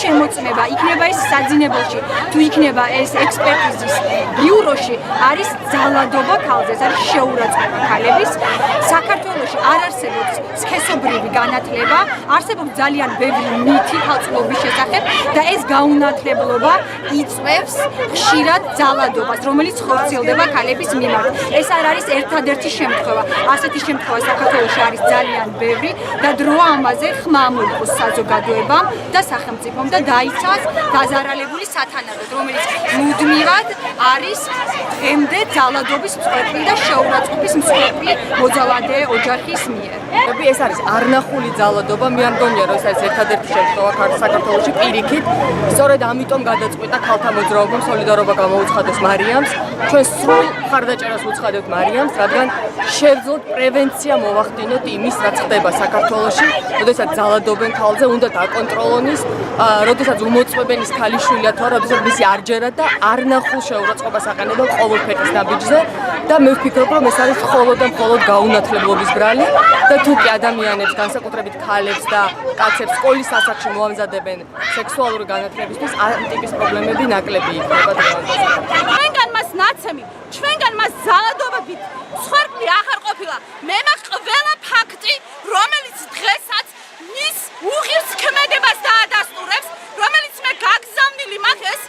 შემოწმება იქნება ეს საძინებელში თუ იქნება ეს ექსპერტიზის ბიუროში არის ძალადობა ქალზე, ეს არის შეურაცხყოფა ქალების. საქართველოში არ არსებობს სქესობრივი განათლება, არსებობს ძალიან ბევრი მითი ქალწულობის შესახებ და ეს გაუნათლებლობა იწვევს ხშირად ძალადობას, რომელიც ხორციელდება ქალების მიმართ. ეს არ არის ერთადერთი შემთხვევა. ასეთი შემთხვევა საქართველოში არის ძალიან ბევრი და დროა ამაზე ხმა მოიყოს საზოგადოებამ და სახელმწიფომ და დაიცვას დაზარალებული სათანადოდ, რომელიც მუდმივად არის დღემდე ძალადობის მსხვერპლი და შეურაცხყოფის მსხვერპლი მოძალადე ოჯახის მიერ. ეს არის არნახული ძალადობა, მე არ მგონია რომ ეს არის ერთადერთი შემთხვევა საქართველოში პირიქით. სწორედ ამიტომ გადაწყვიტა ქალთა მოძრაობამ სოლიდარობა გამოუცხადეს მარიამს. ჩვენ სრულ მხარდაჭერას ვუცხადებთ მარიამს, რადგან შევძლოთ პრევენცია მოვახდინოთ იმის, რაც ხდება საქართველოში, როდესაც ძალადობენ ქალზე, უნდა დაკონტროლონ ის, როდესაც უმოწმებენ ის ქალიშვილია თუ არა, როდესაც მისი არჯერად და არნახულ შეურაცხყოფას აყენებენ ყოველ ფეტის ნაბიჯზე და მე ვფიქრობ, რომ ეს არის მხოლოდ და მხოლოდ გაუნათლებლობის ბრალი და თუ კი ადამიანებს, განსაკუთრებით ქალებს და კაცებს სკოლის ასაკში მოამზადებენ სექსუალური განათლებისთვის, ამ ტიპის პრობლემები ნაკლები იქნება დღევანდელ. ჩვენგან მას ნაცემი, ჩვენგან მას ძალადობებით მსხვერპლი აღარ ყოფილა. მე მაქვს ყველა ფაქტი, რომელიც დღესაც მის უღირს ქმედებას დაადასტურებს, რომელიც მე გაგზავნილი მაქვს ეს